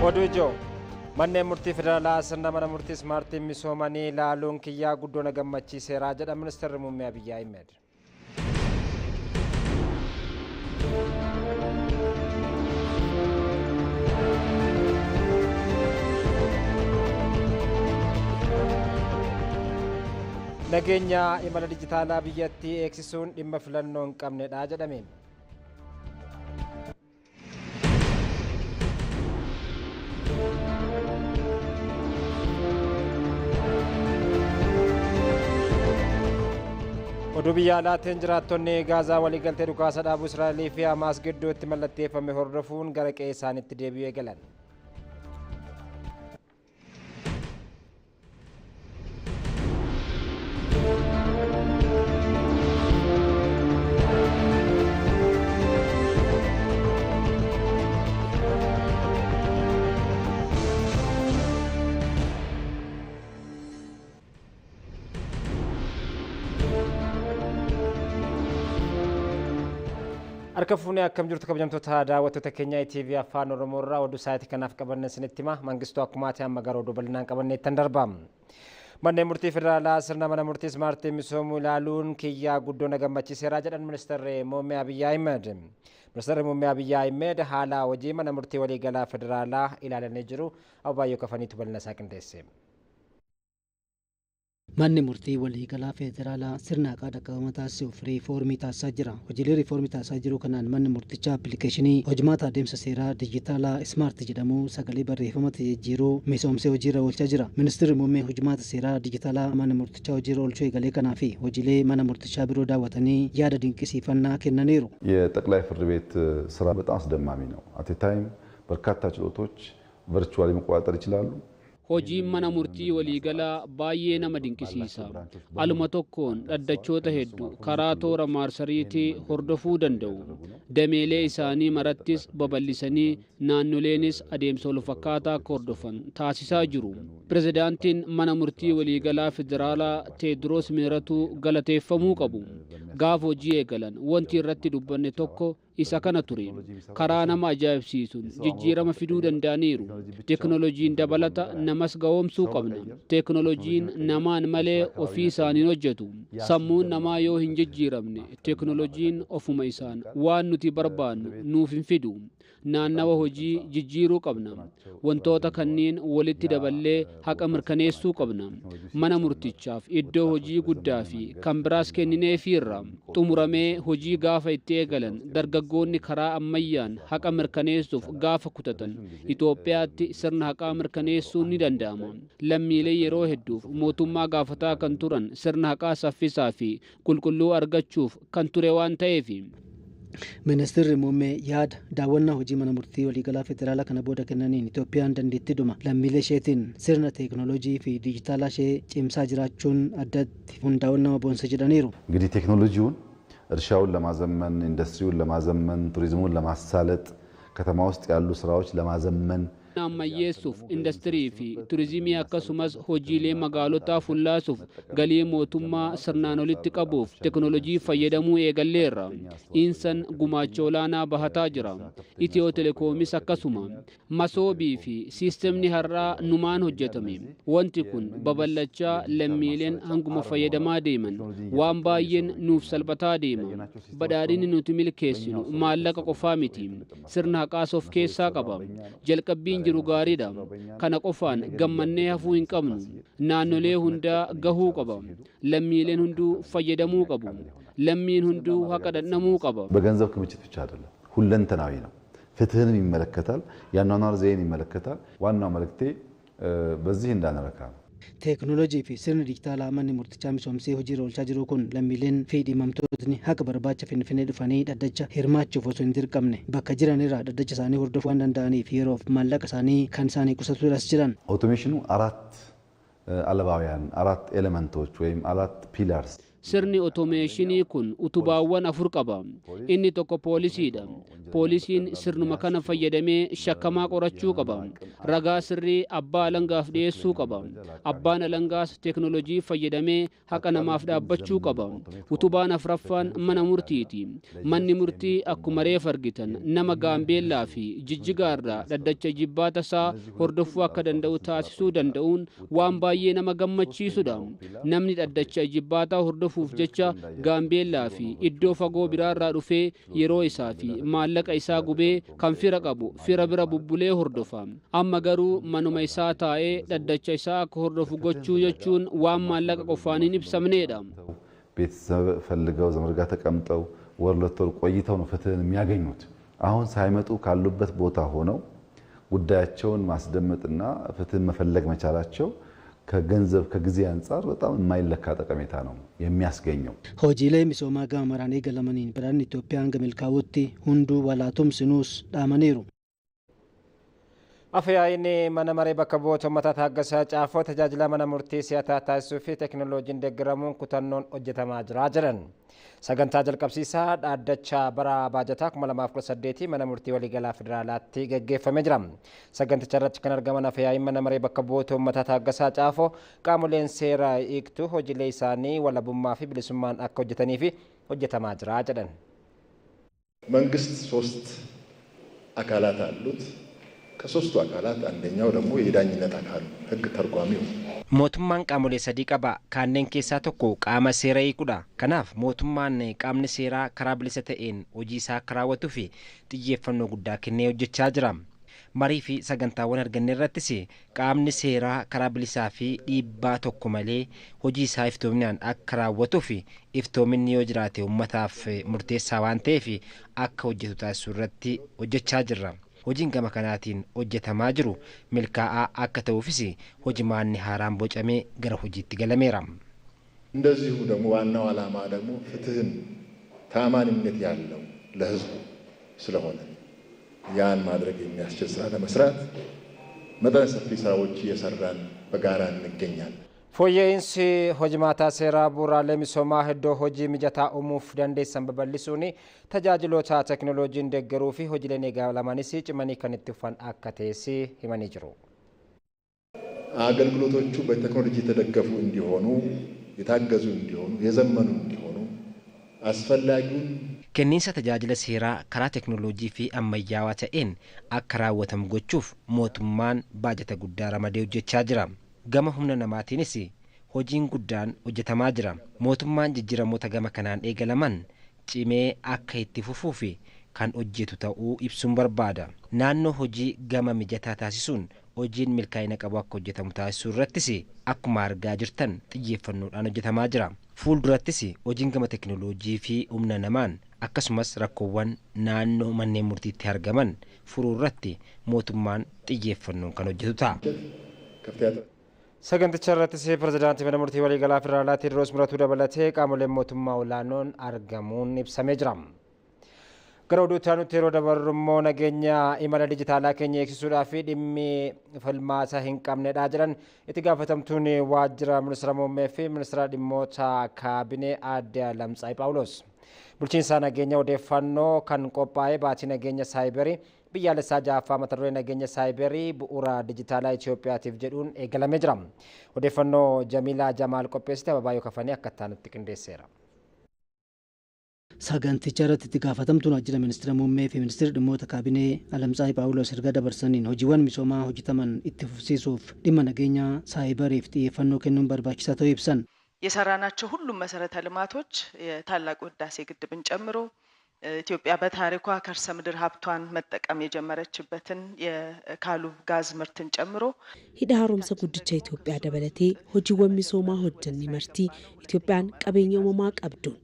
Odujo Manne murtii federaalaa sirna mana murtii smaartii misoomanii ilaaluun kiyyaa guddoo nagammachiiseera jedha Ministeerri Muummee Abiyyi Ahmed. Nageenya imala dijitaalaa biyyattii eegsisuun dhimma filannoo hin qabnedha jedhameen. Oduu biyya alaatiin jiraattonni Gaazaa waliigaltee dhukaasa dhaabuu Israa'elii fi Hamaas gidduutti mallatteeffame hordofuun gara qe'ee isaaniitti deebi'uu eegalan. Arkafuni akkam jirtu kabajamtoota daawwattoota keenya ITV Afaan Oromoo irraa oduu sa'aatii kanaaf qabanne isinitti hima mangistuu akkumaatti amma gara oduu bal'inaan qabanne ittiin darbam. Manneen murtii federaalaa sirna mana murtii smaartii misoomuu ilaaluun kiyyaa guddoo nagammachiiseera jedhan Ministeerri Muummee Abiyyi Ahmed. Ministeerri Muummee Abiyyi Ahmed haala hojii mana murtii waliigalaa federaalaa ilaalanii jiru Abbaayyoo Kafaniitu bal'ina isaa qindeesse. Manni murtii waliigalaa federaalaa sirna haqaa dhaqqabama taasisuuf riifoormii taasisaa jira. Hojiilee riifoormii taasisaa jiru kanaan manni murtichaa appilikeeshinii hojimaata adeemsa seeraa dijitaalaa ismaartii jedhamu sagalee barreeffamatti jijjiiruu misoomsee hojiirra oolchaa jira. Ministeerri muummee hojimaata seeraa dijitaalaa mana murtichaa hojiirra oolchuu eegalee kanaa fi hojiilee mana murtichaa biroo daawwatanii yaada dinqisiifannaa kennaniiru. የጠቅላይ ፍርድ ቤት ስራ በጣም አስደማሚ ነው። አት ታይም በርካታ ችሎቶች ቨርቹዋሊ መቆጣጠር ይችላሉ። Hojiin mana murtii waliigalaa baay'ee nama dinqisiisa. Aluma tokkoon dhaddachoota hedduu karaa toora maarsariitii hordofuu danda'u. Dameelee isaanii marattis babal'isanii naannoleenis adeemsa wal fakkaataa akka hordofan taasisaa jiru. Pirezidaantiin mana murtii waliigalaa federaalaa Teediroos Mihiratuu galateeffamuu qabu. Gaafa hojii eegalan wanti irratti dubbanne tokko isa kana ture. Karaa nama ajaa'ibsiisuun jijjiirama fiduu danda'aniiru. Teknooloojiin dabalata namas ga'oomsuu qabna. Teknooloojiin namaan malee ofii isaaniin hojjetu. Sammuun namaa yoo hin jijjiiramne teknooloojiin ofuma isaan waan nuti barbaannu nuuf hin fidu. Naannawa hojii jijjiiruu qabna. Wantoota kanneen walitti daballee haqa mirkaneessuu qabna. Mana murtichaaf iddoo hojii guddaa fi kan biraas kennineefiirra. Xumuramee hojii gaafa itti eegalan dargaggoonni karaa ammayyaan haqa mirkaneessuuf gaafa kutatan Itoophiyaatti sirna haqaa mirkaneessuun ni danda'ama. Lammiilee yeroo hedduuf mootummaa gaafataa kan turan sirna haqaa saffisaa fi qulqulluu argachuuf kan ture waan ta'eef. Ministeerri muummee yaada daawwannaa hojii mana murtii waliigalaa federaalaa kana booda kennaniin Itoophiyaan dandeettii dhuma lammiilee isheetiin sirna teeknooloojii fi dijitaalaa ishee cimsaa jiraachuun addatti hundaa'uun nama boonsa jedhaniiru. እንግዲህ ቴክኖሎጂውን እርሻውን ለማዘመን ኢንዱስትሪውን ለማዘመን ቱሪዝሙን ለማሳለጥ ከተማ ውስጥ ያሉ ስራዎች ለማዘመን ammayyeessuuf industirii fi turizimii akkasumas hojiilee magaalotaa fullaasuuf galii mootummaa sirnaan olitti qabuuf teknoolojii fayyadamuu eegalleerra. Insan gumaacha olaanaa bahataa jira. Itiyoo telekoomis akkasuma masoobii fi siistemni har'aa numaan hojjetame. Wanti kun babal'achaa lammiileen hanguma fayyadamaa deeman waan baay'een nuuf salphataa deema. Badhaadhinni nuti milkeessinu maallaqa qofaa miti. Sirna haqaas of keessaa qaba. Jalqabbiin jiru gaariidha. Kana qofaan gammannee hafuu hin qabnu. Naannolee hundaa gahuu qaba. Lammiileen hunduu fayyadamuu qabu. Lammiin hunduu haqa dhandhamuu qaba. በገንዘብ ክምችት ብቻ አይደለም፣ ሁለንተናዊ ነው። ፍትህንም ይመለከታል፣ የአኗኗር ዘይቤን ይመለከታል። ዋናው መልእክቴ በዚህ እንዳንረካ ነው። Teeknooloojii fi sirni dijitaalaa manni murtichaa misoomsee hojiirra oolchaa jiru kun lammiileen fi dhimamtootni haqa barbaacha Finfinnee dhufanii dhaddacha hirmaachuuf osoo hin dirqamne bakka jiranirraa dhaddacha isaanii hordofuu waan danda'aniif yeroof maallaqa isaanii kan isaanii qusatuudhaas jiran. አውቶሜሽኑ አራት ኤሌመንቶች ወይም አራት ፒላርስ Sirni otomeeshinii kun utubaawwan afur qaba. Inni tokko poolisiidha. Poolisiin sirnuma kana fayyadamee shakkamaa qorachuu qaba. ragaa sirrii abbaa alangaaf dhiyeessuu qaba. Abbaan alangaas teeknooloojii fayyadamee haqa namaaf dhaabbachuu qaba. Utubaan afraffaan mana murtiiti. Manni murtii akkuma reef argitan nama Gaambeellaa fi Jijjigaarraa dhaddacha jibbaata isaa hordofuu akka danda'u taasisuu danda'uun waan baay'ee nama gammachiisudha. Namni dhaddacha jibbaataa hordofuuf jecha Gaambeellaa fi iddoo fagoo biraarraa dhufee yeroo isaa fi maallaqa isaa gubee kan fira qabu fira bira bubbulee hordofa. Amma garuu manuma isaa taa'ee dhaddacha isaa akka hordofu gochuu jechuun waan maallaqa qofaan hin ibsamneedha. ቤተሰብ ፈልገው ዘመድ ጋር ተቀምጠው ወር ሁለት ወር ቆይተው ነው ፍትህን የሚያገኙት። አሁን ሳይመጡ ካሉበት ቦታ ሆነው ጉዳያቸውን ማስደመጥና ፍትህን መፈለግ መቻላቸው ከገንዘብ ከጊዜ አንፃር በጣም የማይለካ ጠቀሜታ ነው የሚያስገኘው። ሆጂሌ ሚሶማ ጋመራኔ ገለመኒን ብራን ኢትዮጵያን ገመልካውቲ ሁንዱ ወላቱም ስኑስ ዳመኔሩ አፈያይኔ መነመሬ በከቦቶ መታት ሀገሳ ጫፎ ተጃጅላ መነሙርቲ ሲያታ ታሱፊ ቴክኖሎጂን ደግረሙን ኩተኖን ኦጀተማ ጅራ ጅረን ሰገንታ ጀልቀብሲሳ ዳደቻ በራ ባጀታ ኩመለማፍ ኩሰዴቲ መነሙርቲ ወሊገላ ፌደራላቲ ገገፈመ ጅራም ሰገንታ ቸረች ከነርገመና አፈያይ መነመሬ በከቦቶ መታት ሀገሳ ጫፎ ቃሙሌን ሴራ ኢክቱ ሆጂሌ ኢሳኒ ወለቡማ ፊ ብልሱማን አከ ሆጀተኒ ፊ ሆጀተማ ጅራ ጅረን መንግስት ሶስት አካላት አሉት። ከሶስቱ አካላት አንደኛው ደግሞ የዳኝነት አካል ህግ ተርጓሚው ሞቱማን ቃሙሌ ሰዲ ቀባ ካነን ኬሳ ቶኮ ቃመ ሴራ ይቁዳ ከናፍ ሞቱማን ቃምነ ሴራ ከራብልሰ ተኤን ሆጂሳ ከራወቱ ፊ ጥየፈኖ ጉዳ ከኔ ሆጀቻ ጅራም መሪ ፊ ሰገንታወን አርገነረትሲ ቃምነ ሴራ ከራብልሳ ፊ ዲባ ቶኮ መሌ ሆጂሳ ኢፍቶሚናን አከራወቱ ፊ ኢፍቶሚን ዮጅራቴ ኡመታፍ ሙርቴሳ ዋንቴ ፊ አከ ሆጀቱ ታሱረቲ ሆጀቻ ጅራም hojiin gama kanaatiin hojjetamaa jiru milkaa'aa akka ta'uufis hojimaanni haaraan bocamee gara hojiitti galameera. እንደዚሁ ደግሞ ዋናው ዓላማ ደግሞ ፍትህን ታማኝነት ያለው ለህዝቡ ስለሆነ ያን ማድረግ የሚያስችል ስራ ለመስራት መጠነ ሰፊ ስራዎች እየሰራን በጋራ እንገኛለን። ፎየኢንሲ ሆጅማታ ሴራ ቡራሌ ሚሶማ ሄዶ ሆጂ ሚጀታ ኡሙፍ ደንዴሰን በበሊሱኒ ተጃጅሎታ ቴክኖሎጂን ደገሩ ፊ ሆጂሌኔ ጋላማኒሲ ጭመኒ ከንትፋን አከቴሲ ሂመኒ ጅሩ አገልግሎቶቹ በቴክኖሎጂ የተደገፉ እንዲሆኑ የታገዙ እንዲሆኑ የዘመኑ እንዲሆኑ አስፈላጊውን kenniinsa tajaajila seeraa karaa teknooloojii fi ammayyaawaa ta'een akka raawwatamu gochuuf mootummaan baajata guddaa ramadee hojjechaa jira. Gama humna namaatiinis hojiin guddaan hojjetamaa jira. Mootummaan jijjiiramoota gama kanaan eegalaman cimee akka itti fufuu fi kan hojjetu ta'uu ibsuun barbaada. Naannoo hojii gama mijataa taasisuun hojiin milkaa'ina qabu akka hojjetamu taasisuu irrattis akkuma argaa jirtan xiyyeeffannoodhaan hojjetamaa jira. Fuuldurattis hojiin gama teknooloojii fi humna namaan akkasumas rakkoowwan naannoo manneen murtiitti argaman furuu irratti mootummaan xiyyeeffannoon kan hojjetu ta'a. saganticha irrattis pirezidaantii mana murtii waliigalaa federaalaa Teediroos Miratuu dabalatee qaamoleen mootummaa olaanoon argamuun ibsamee jira. Gara oduutti nuti yeroo dabarrummoo nageenya imala dijitaalaa keenya eegsisuudhaaf dhimmi falmaata hin qabnedha jedhan itti gaafatamtuun waajjira ministeera muummee fi ministeera dhimmoota kaabinee aadde Lamtsaay Phaawulos. Bulchiinsa nageenya odeeffannoo kan qophaa'ee baatii nageenya saayibarii biyyaalessaa ja'affaa mata duree nageenya saayibarii bu'uura dijitaalaa Itoophiyaatiif jedhuun eegalamee jira. Odeeffannoo Jamiilaa Jamaal qopheessite Ababaayoo Kafanii akka ta'anitti qindeesseera. saganticha irratti itti gaafatamtuun waajjira ministeera muummee fi ministeera dhimmoota kaabinee Lamtsaay Phaawulos erga dabarsaniin hojiiwwan misoomaa hojjetaman itti fufsiisuuf dhimma nageenya saayibariif xiyyeeffannoo kennuun barbaachisaa ta'uu ibsan. የሰራናቸው ሁሉም መሰረተ ልማቶች የታላቁ ህዳሴ ግድብን ጨምሮ ኢትዮጵያ በታሪኳ ከርሰ ምድር ሀብቷን መጠቀም የጀመረችበትን የካሉብ ጋዝ ምርትን ጨምሮ ሂዳ ሀሮምሰ ጉድቻ ኢትዮጵያ ደበለቴ hojiiwwan misoomaa hojjenni marti Itoophiyaan qabeenya uumamaa qabduun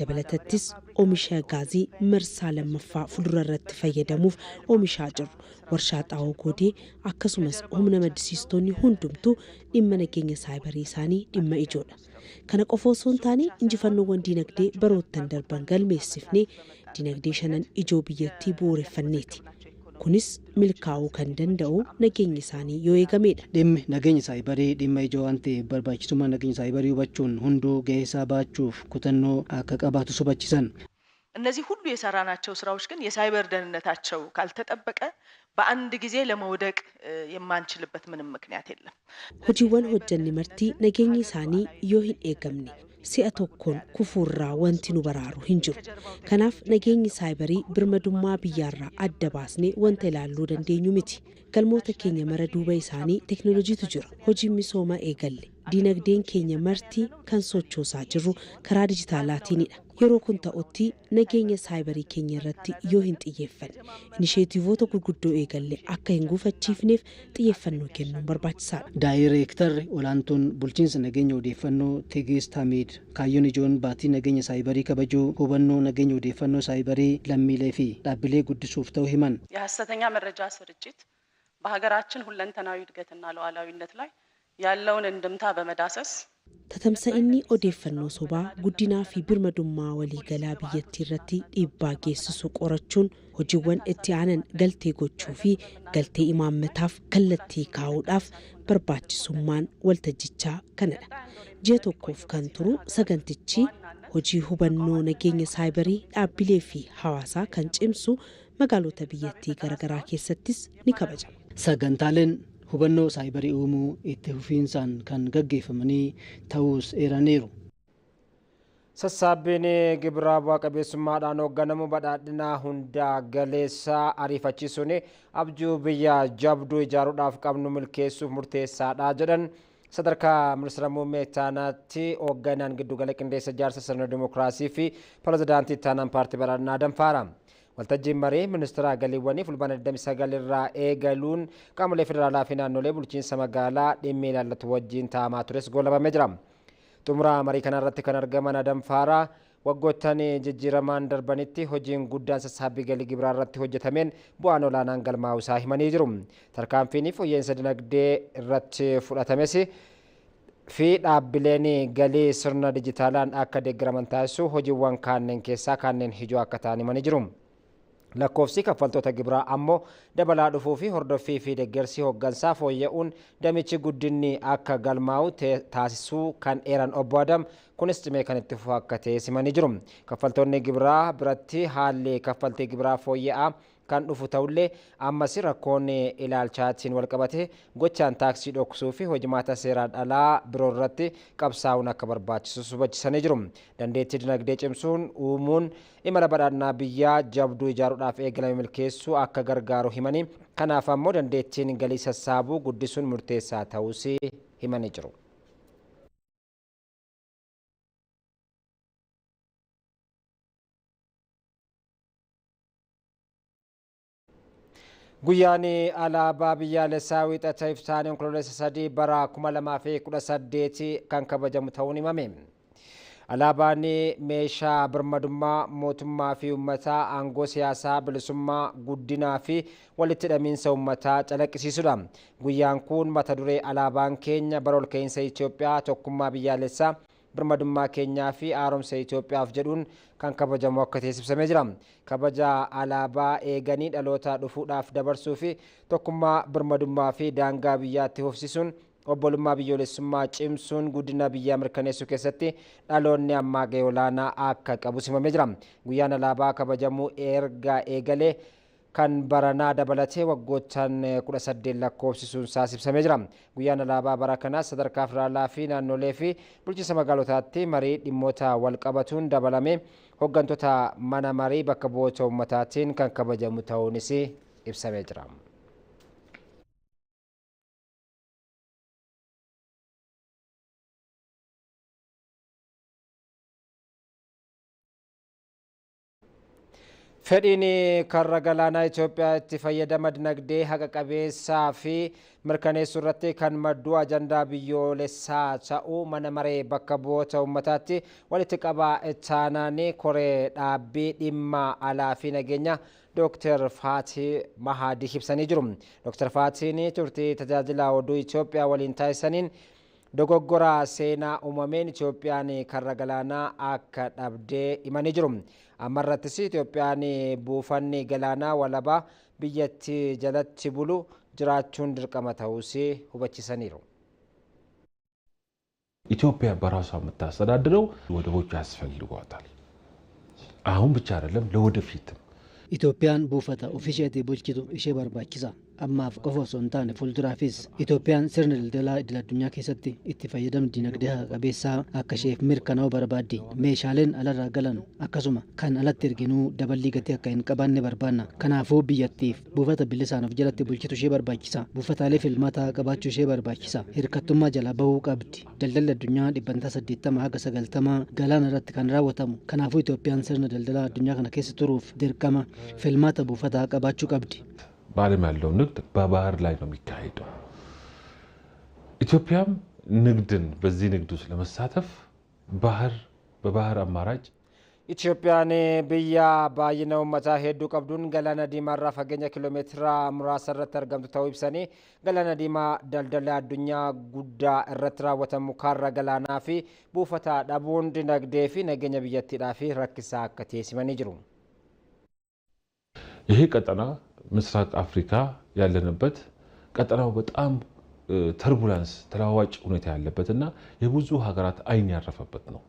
dabalattis oomisha gaazii marsaa lammaffaa fuuldura irratti fayyadamuuf oomishaa jiru. Warshaa xaa'oo goodee akkasumas humna maddisiistonni hundumtuu dhimma nageenya saayibarii isaanii dhimma ijoodha. Kana qofa osoo hin taane injifannoowwan diinagdee baroottan darban galmeessifnee diinagdee shanan ijoo biyyattii bu'uureffanneeti. Kunis milkaa'uu kan danda'u nageenya isaanii yoo eegamedha. Dhimmi nageenya saayibarii dhimma ijoo waan ta'eef barbaachisummaa nageenya saayibarii hubachuun hunduu gahee isaa baachuuf kutannoo akka qabaatu hubachiisan. እነዚህ ሁሉ የሰራናቸው ስራዎች ግን የሳይበር ደህንነታቸው ካልተጠበቀ በአንድ ጊዜ ለመውደቅ የማንችልበት ምንም ምክንያት የለም። hojiiwwan hojjanne marti nageenyi isaanii yoo hin eegamne si'a tokkoon kufuurraa wanti nu baraaru hin jiru. Kanaaf nageenyi saayibarii birmadummaa biyyaarraa adda baasnee wanta ilaalluu dandeenyu miti. Galmoota keenya mara duuba isaanii teknooloojiitu jira. Hojiin misoomaa eegalle diinagdeen keenya marti kan sochoosaa jirru karaa dijitaalaatiinidha. Yeroo kun ta'utti nageenya saayibarii keenya irratti yoo hin xiyyeeffanne inisheetiivoota gurguddoo eegalle akka hin gufachiifneef xiyyeeffannoo kennuun barbaachisaadha. Daayireektarri olaantuun bulchiinsa nageenya odeeffannoo Tegeest Hamiid kaayyoon ijoon baatii nageenya saayibarii kabajuu hubannoo nageenya odeeffannoo saayibarii lammiilee fi dhaabbilee guddisuuf ta'uu himan. የሐሰተኛ መረጃ ስርጭት በሀገራችን ሁለንተናዊ እድገትና ሉዓላዊነት ላይ ያለውን እንድምታ በመዳሰስ tatamsa'inni odeeffannoo sobaa guddinaa fi birmadummaa waliigalaa biyyattii irratti dhiibbaa geessisu qorachuun hojiiwwan itti aanan galtee gochuu fi galtee imaammataaf kallattii kaa'uudhaaf barbaachisummaan waltajjichaa kanadha. Ji'a tokkoof kan turu sagantichi hojii hubannoo nageenya saayibarii dhaabbilee fi hawaasaa kan cimsu magaalota biyyattii garaagaraa keessattis ni kabajama. Sagantaaleen hubannoo saayibarii uumuu itti fufiinsaan kan gaggeeffamanii ta'us eeraniiru. Sassaabbiin gibira bu'aa qabeessummaadhaan hoogganamu badhaadhinaa hundaa galeessaa ariifachiisuun abjuu biyya jabduu ijaaruudhaaf qabnu milkeessuuf murteessaadha jedhan sadarkaa ministeera muummee ittaanaatti hoogganaan giddugala qindeessa ijaarsa sirna dimookiraasii fi pirezidaantii ittaanaan paartii badhaadhinaa Danfaara. Waltajjiin marii ministeera galiiwwanii fulbaana 29 irraa eegaluun qaamolee federaalaa fi naannolee bulchiinsa magaalaa dhimmi ilaallatu wajjin taa'amaa tures goolabamee jira. Xumura marii kanarratti kan argaman Danfaara waggoottan jijjiiramaan darbanitti hojiin guddaan sassaabbii galii gibiraa irratti hojjetameen bu'aan olaanaan galmaa'uu isaa himanii jiru. Tarkaanfiin fooyya'insa dinagdee irratti fudhatames fi dhaabbileen galii sirna dijitaalaan akka deeggaraman taasisu hojiiwwan kanneen keessaa kanneen ijoo akka ta'an himanii jiru. Lakkoofsi kaffaltoota gibiraa ammoo dabalaa dhufuu fi hordoffii fi deeggarsi hooggansaa fooyya'uun damichi guddinni akka galmaa'u taasisuu kan eeran obbo Adam kunis cimee kan itti fufu akka ta'e simanii jiru. Kaffaltoonni gibiraa biratti haalli kaffaltii gibiraa fooyya'aa kan dhufu ta'ullee ammas rakkoon ilaalchaatiin walqabate gochaan taaksii dhoksuu fi hojimaata seeraan alaa biroo irratti qabsaa'uun akka barbaachisu hubachiisanii jiru. Dandeettii dinagdee cimsuun uumuun imala badhaadhinaa biyyaa jabduu ijaaruudhaaf eegalame milkeessuu akka gargaaru himanii kanaaf ammoo dandeettiin galii sassaabuu guddisuun murteessaa ta'uus himanii jiru. Guyyaan alaabaa biyyaalessaa wiixata iftaanii onkololeessa 3 bara 2018 kan kabajamu ta'uun himame. Alaabaan meeshaa birmadummaa mootummaa fi uummataa aangoo siyaasaa bilisummaa guddinaa fi walitti hidhamiinsa uummataa calaqqisiisudha. Guyyaan kun mata duree alaabaan keenya bara ol ka'iinsa Itoophiyaa tokkummaa biyyaalessaa birmadummaa keenyaa fi haaromsa Itoophiyaaf jedhuun kan kabajamu akka teessifamee jira. Kabaja alaabaa eeganii dhaloota dhufuudhaaf dabarsuu fi tokkummaa birmadummaa fi daangaa biyyaatti hofsisuun obbolummaa biyyoolessummaa cimsuun guddina biyyaa mirkaneessuu keessatti dhaloonni ammaa gahee olaanaa akka qabu simamee jira. Guyyaan alaabaa kabajamuu erga eegalee kan baranaa dabalatee waggoottan 18 lakkoofsisuun ibsamee jira. Guyyaan alaabaa bara kanaas sadarkaa federaalaa fi naannolee fi bulchiinsa magaalotaatti marii dhimmoota wal qabatuun dabalamee hooggantoota mana marii bakka bu'oota uummataatiin kan kabajamu ta'uunis ibsamee jira. Fedhiin karra galaanaa Itoophiyaa itti fayyadama dinagdee haqa qabeessaa fi mirkaneessuu irratti kan maddu ajandaa biyyoolessaa ta'uu mana maree bakka bu'oota uummataatti walitti qabaa ittaanaan koree dhaabbii dhimma alaa fi nageenya Dr. Fatii Mahadii ibsanii jiru. Dr. Fatiin turtii tajaajila oduu Itoophiyaa waliin taasisaniin dogoggora seenaa uumameen Itoophiyaan karra galaanaa akka dhabdee himanii jiru. Ammarrattis Itoophiyaan buufanni galaanaa walabaa biyyattii jalatti bulu jiraachuun dirqama ta'uus hubachiisaniiru. ኢትዮጵያ በራሷ የምታስተዳድረው ወደቦች ያስፈልጓታል። አሁን ብቻ አይደለም ለወደፊትም Itoophiyaan buufata ofisheetii bulchitu ishee barbaachisa. Ammaaf qofa osoo hin taane fuulduraafis Itoophiyaan sirna daldalaa idil addunyaa keessatti itti fayyadamuu dinagdee qabeessaa akka isheef mirkanaa'u barbaaddi. Meeshaaleen alarraa galan akkasuma kan alatti erginuu daballii gatii akka hin qabaanne barbaanna. Kanaafuu biyyattiif buufata bilisaan of jalatti bulchitu ishee barbaachisa. Buufataalee filmaataa qabaachuu ishee barbaachisa. Hirkattummaa jalaa bahuu qabdi. Daldalli addunyaa 80 haga 90 galaana irratti kan raawwatamu. Kanaafuu Itoophiyaan sirna daldalaa addunyaa kana keessa turuuf dirqama filmaata buufataa qabaachuu qabdi. በዓለም ያለው ንግድ በባህር ላይ ነው የሚካሄደው። ኢትዮጵያም ንግድን በዚህ ንግድ ውስጥ ለመሳተፍ በባህር አማራጭ Itoophiyaan biyya baay'ina uummataa hedduu qabduun galaana diimaarraa fageenya kiiloomeetira muraasa irratti argamtu ta'uu ibsanii galaana diimaa daldala addunyaa guddaa irratti raawwatamu karra galaanaa fi buufata dhabuun dinagdee fi nageenya biyyattiidhaaf rakkisaa akka teessimanii jiru. ይሄ ቀጠና ምስራቅ አፍሪካ ያለንበት ቀጠናው በጣም ተርቡላንስ ተለዋዋጭ ሁኔታ ያለበትና የብዙ ሀገራት አይን ያረፈበት ነው።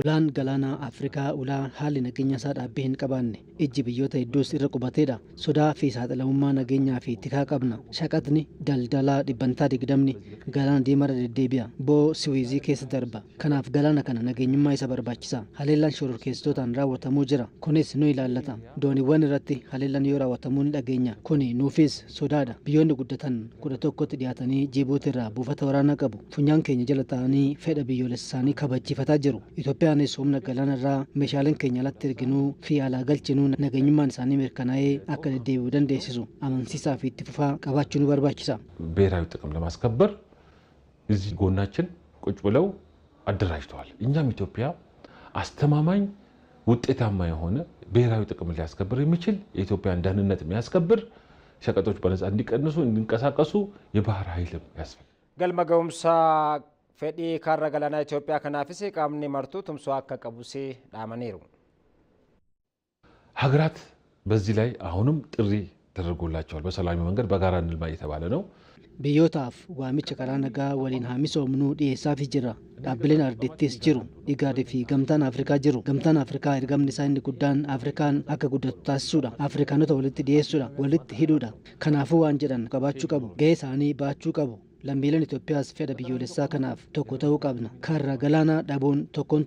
Ulaan galaanaa Afrikaa ulaan haalli nageenya isaa dhaabbii hin qabaanne ijji biyyoota hedduus irra qubateedha. Sodaa fi saaxilamummaa nageenyaa fi tikaa qabna. Shaqaxni daldalaa 20 galaana diimarra deddeebi'a. Bo'oo Siwiizii keessa darba. Kanaaf galaana kana nageenyummaa isa barbaachisa. Haleellaan shororkeessitootaan raawwatamuu jira. Kunis nu ilaallata. Dooniiwwan irratti haleellaan yoo raawwatamuu ni dhageenya. Kuni nuufis sodaadha. Biyyoonni guddatan 11tti dhiyaatanii Jibuuti irraa buufata waraanaa qabu. Funyaan keenya jala ta'anii fedha biyyoolessaanii kabachiifataa jiru. Itoophiyaanis humna galaanarraa meeshaaleen keenya alatti erginuu fi alaa galchinuu nageenyummaan isaanii mirkanaa'ee akka deddeebi'uu dandeessisu amansiisaa fi itti fufaa qabaachuu nu barbaachisa. ብሔራዊ ጥቅም ለማስከበር እዚህ ጎናችን ቁጭ ብለው አደራጅተዋል። እኛም ኢትዮጵያ አስተማማኝ ውጤታማ የሆነ ብሔራዊ ጥቅም ሊያስከብር የሚችል የኢትዮጵያን ደህንነት የሚያስከብር ሸቀጦች በነፃ እንዲቀንሱ እንዲንቀሳቀሱ የባህር ኃይልም ያስፈልጋል። ገልመ ገውምሳ fedhii karra galaanaa Itoophiyaa kanaafis qaamni martuu tumsuu akka qabus dhaamaniiru. ሀገራት በዚህ ላይ አሁንም ጥሪ ተደርጎላቸዋል። በሰላማዊ መንገድ በጋራ እንልማ እየተባለ ነው። Biyyootaaf waamicha karaa nagaa waliin haamisoomnuu dhiyeessaafii jira. Dhaabbileen ardittis jiru. Igaadii fi gamtaan Afrikaa jiru. Gamtaan Afrikaa ergamni isaa inni guddaan Afrikaan akka guddatu taasisuudha. Afrikaanota walitti dhiyeessuudha. Walitti hidhuudha. Kanaafuu waan jedhan qabaachuu qabu. Gahee isaanii baachuu qabu. Lammiileen Itoophiyaas fedha biyyoolessaa kanaaf tokko ta'uu qabna. Karra galaanaa dhabuun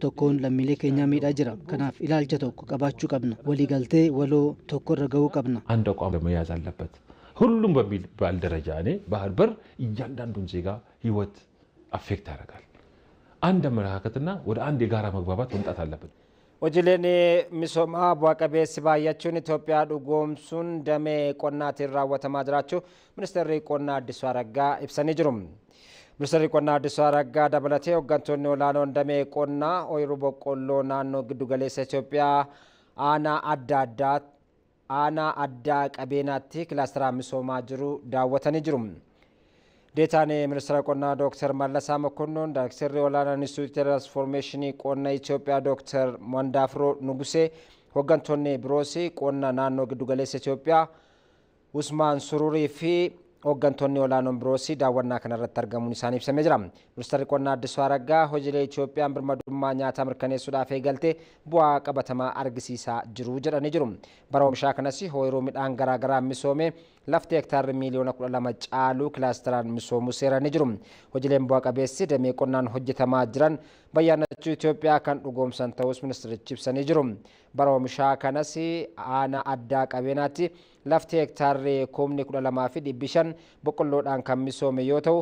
tokkoon lammiilee keenyaa miidhaa jira. Kanaaf ilaalcha tokko qabaachuu qabna. Waliigaltee waloo tokkorra gahuu qabna. አንድ አቋም መያዝ አለበት። ሁሉም በሚባል ደረጃ እኔ ባህር በር እያንዳንዱን ዜጋ ህይወት አፌክት ያደርጋል። አንድ አመለካከትና ወደ አንድ የጋራ መግባባት መምጣት አለበት። Hojiileen misoomaa bu'a qabeessi baay'achuun Itoophiyaa dhugoomsuun damee qonnaatiin raawwatamaa jiraachuu ministeerri qonnaa Addisuu Araggaa ibsanii jiru. Ministeerri qonnaa Addisuu Araggaa dabalatee hooggantoonni olaanoon damee qonnaa ooyiruu boqqolloo naannoo giddu galeessa Itoophiyaa aanaa addaa qabeenaatti kilaasteraa misoomaa jiru daawwatanii jiru. Deetaan ministeera qonnaa Dr. Mallasaa Mokonnon, Daayirektarri olaanaan Instituutii Transformeeshinii qonna Itoophiyaa Dr. Mandaafiroo Nugusee, hooggantoonni biroos qonna naannoo giddu galeessa Itoophiyaa Usmaan Sururii fi hooggantoonni olaanoon biroos daawwannaa kanarratti argamuun isaanii ibsamee jira. Ministeerri qonnaa Addisuu Araggaa hojiilee Itoophiyaan birmadummaa nyaataa mirkaneessuudhaaf eegalte bu'aa qabatamaa argisiisaa jiru jedhanii jiru. Bara oomishaa kanas ooyiruu midhaan garaagaraa misoomee lafti hektaarri miliyoona 12 caalu kilaasteraan misoomuu seeranii jiru. Hojiileen bu'aa qabeessi damee qonnaan hojjetamaa jiran bayyaanachuu Itoophiyaa kan dhugoomsan ta'us ministeerichi ibsanii jiru. Bara oomishaa kanas aanaa addaa qabeenaatti lafti hektaarri 12,500 boqqolloodhaan kan misoome yoo ta'u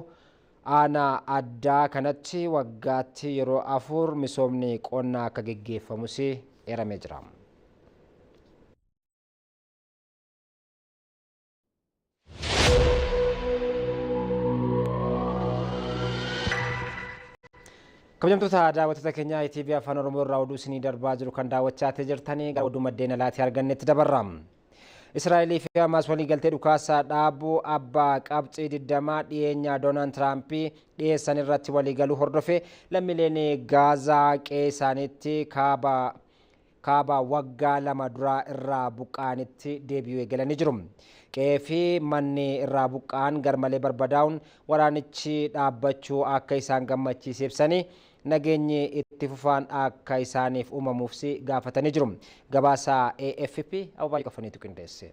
aanaa addaa kanatti waggaatti yeroo 4 misoomni qonnaa akka geggeeffamus eeramee jira. Kabajamtoota daawwattoota keenya ITV Afaan Oromoo irraa oduu isinii darbaa jiru kan daawwachaa jirtanii gara oduu maddeen alaatii argannetti dabarra. Israa'elii fi Hamaas walii galtee dhukaasaa dhaabuu abbaa qabxii 20 dhiyeenya Doonaald Tiraamp dhiyeessan irratti walii galuu hordofee lammiileen Gaazaa qe'ee isaaniitti kaaba waggaa 2 duraa irraa buqqaanitti deebi'uu eegalanii jiru. Qe'ee fi manni irraa buqqaan garmalee barbadaa'uun waraanichi dhaabbachuu akka isaan gammachiise ibsanii nageenyi itti fufaan akka isaaniif uumamuuf gaafatanii jiru. Gabaasa AFP Abubaa Qofaniitu qindeesse.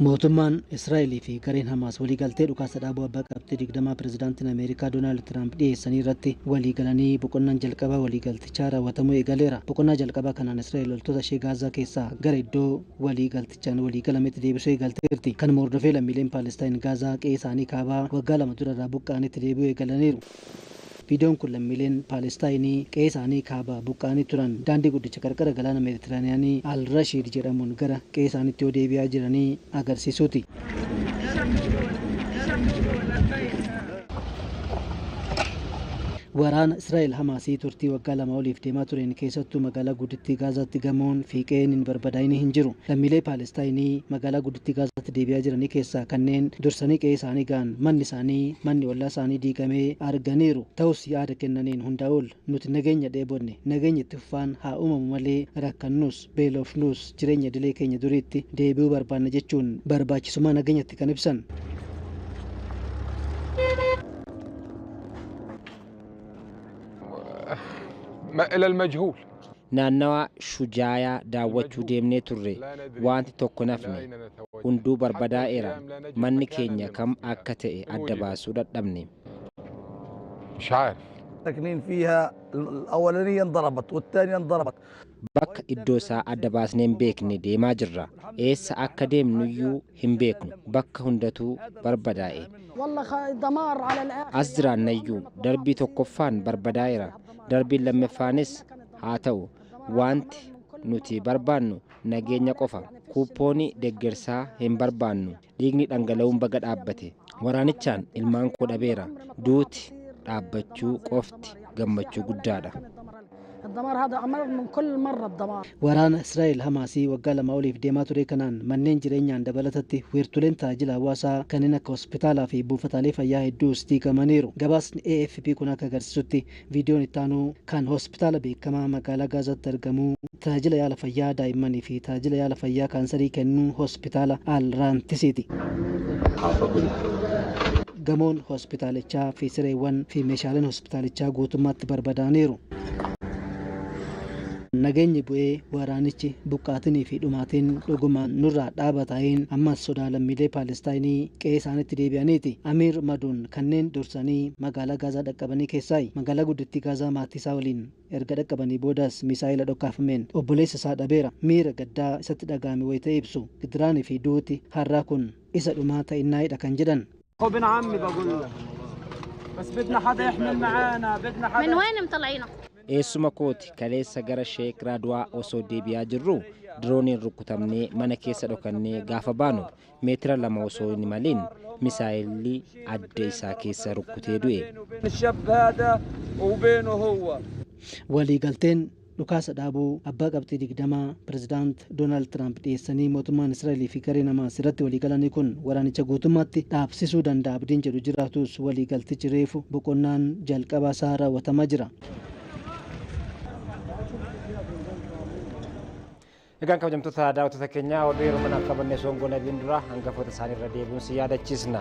mootummaan Israa'elii fi gareen Hamaas waliigaltee dhukaasa dhaabuu abbaa qabxii 20 pirezidaantiin Ameerikaa Doonaald Tiraamp dhiyeessanii irratti waliigalanii boqonnaan jalqabaa waliigaltichaa raawwatamuu eegaleera. Boqonnaa jalqabaa kanaan Israa'el loltoota ishee Gaazaa keessaa gara iddoo waliigaltichaan waliigalametti deebisuu eegalteerti. Kanuma hordofee lammiileen Paalestaan Gaazaa qe'ee isaanii kaabaa waggaa 2 dura buqqa'anitti deebi'uu eegalaniiru. Viidiyoon kun lammiileen Paalestaayinii qe'ee isaanii kaabaa buqqa'anii turan daandii guddicha qarqara galaana Meeditiraaniyaanii Al-Rashiid jedhamuun gara qe'ee isaaniitti yoo deebi'aa jiranii agarsiisuuti. Waraana Israa'el Hamaasii turtii waggaa 2 oliif deemaa tureen keessattuu magaalaa guddittii Gaazaatti gamoon fiixeen hin barbadaa'in hin jiru. Lammiilee Paalestaayinii magaalaa guddittii Gaazaatti deebi'aa jiranii keessaa kanneen dursanii qe'ee isaanii ga'an manni ollaa isaanii diigamee arganiiru. Ta'us yaada kennaniin hundaa ol nuti nageenya dheebonne nageenya itti fufaan haa uumamu malee rakkannus beelofnus jireenya idilee keenya duriitti deebi'uu barbaanna jechuun barbaachisummaa nageenyatti kan ibsan. إلى المجهول naannawa shujaayaa daawwachuu deemnee turre wanti tokko nafne hunduu barbadaa'eera manni keenya kam akka ta'e adda baasuu dadhabne. مش عارف ساكنين فيها الأولانية انضربت والثانية انضربت. bakka iddoo isaa adda baasnee hin beekne deemaa jirra. Eessa akka deemnuyyuu hin beeknu. Bakka hundatuu barbadaa'e. As jiraannayyuu darbii tokkoffaan barbadaa'eera. Darbiin lammaffaanis haa ta'u wanti nuti barbaannu nageenya qofa. Kuuppooni deeggarsaa hin barbaannu. Dhiigni dhangala'uun baga dhaabbate. Waraanichaan ilmaan koo dhabeera. Duuti dhaabbachuu qofti gammachuu guddaadha. Waraana Israa'el Hamaasii waggaa 2 oliif deemaa ture kanaan manneen jireenyaan dabalatatti wiirtuleen tajaajila hawaasaa kanneen akka hospitaalaa fi buufataalee fayyaa hedduus diigamaniiru. Gabaasni AFP kun akka agarsiisutti viidiyoon itti aanu kan hospitaala beekamaa magaalaa Gaazaatti argamu tajaajila yaala fayyaa daa'immanii fi tajaajila yaala fayyaa kaansarii kennuu hospitaala Al-Raantisiiti. Gamoon hospitaalichaa fi sireewwan fi meeshaaleen hospitaalichaa guutummaatti barbadaaniiru. Nageenyi bu'ee waraanichi buqqaatinii fi dhumaatiin dhugumaan nurraa dhaabataayin ammas sodaa lammiilee Paalestaayinii qe'ee isaaniitti deebi'aniiti. Amiir Maduun kanneen dursanii magaalaa Gaazaa dhaqqabanii keessaayi. Magaalaa guddittii Gaazaa maatii isaa waliin erga dhaqqabanii boodas misaa'ila dhokkaafameen obboleessa isaa dhabeera. Miira gaddaa isatti dhaga'ame wayita ibsu gidiraanii fi duuti har'aa kun isa dhumaa ta'innaa'idha kan jedhan. ابن عمي بقول لك بس بدنا حدا يحمل معانا بدنا حدا. من وين مطلعينه؟ Eessuma kooti kaleessa gara Sheek Raadwaa osoo deebi'aa jirru dirooniin rukutamnee mana keessa dhokannee gaafa baanu meetira 2 osoo hin malin misaa'illi adda isaa keessa rukkutee du'e. Waliigalteen dhukaasa dhaabuu abbaa qabxii 20 pirezidaant Doonaald Tiraamp dhiyeessanii mootummaan Israa'elii fi gareen Hamaas irratti waliigalanii kun waraanicha guutummaatti dhaabsisuu danda'a abdiin jedhu jiraatus waliigaltichi reefu boqonnaan jalqabaa isaa raawwatamaa jira. Egaan kabajamtoota daawwattoota keenyaa oduu yeroo kana qabannee soongoo nabiin dura hangafoota isaanii irra deebi'uun si yaadachiisna.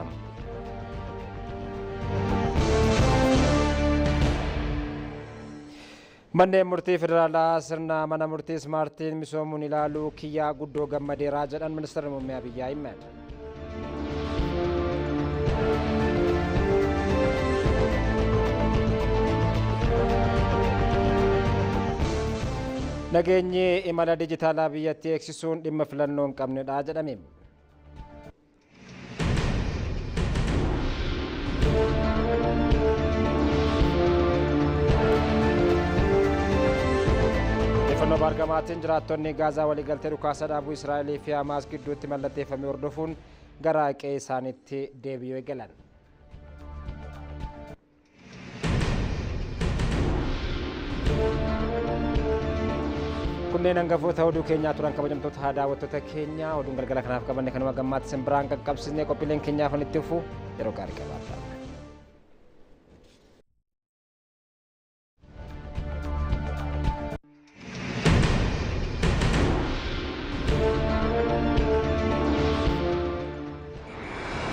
Manneen murtii federaalaa sirna mana murtii ismaartiin misoomuun ilaaluu kiyyaa guddoo gammadeeraa jedhan ministeerri muummee Abiyyi Ahmed. Nageenyi imala dijitaalaa biyyattii eegsisuun dhimma filannoo hin qabnedha jedhame. Odeeffannoo bargamaatiin jiraattonni Gaazaa waliigaltee dhukaasa dhaabuu Israa'elii fi Hamaas gidduutti mallatteeffame hordofuun gara qe'ee isaaniitti deebi'uu eegalan. Kunneen hangafoota oduu keenyaa turan kabajamtoota daawwattoota keenyaa oduun galgala kanaaf qabanne kanuma gammaatti simbiraan qaqqabsiisnee qophiileen keenyaaf itti fufu yeroo gaarii qabaadhaa.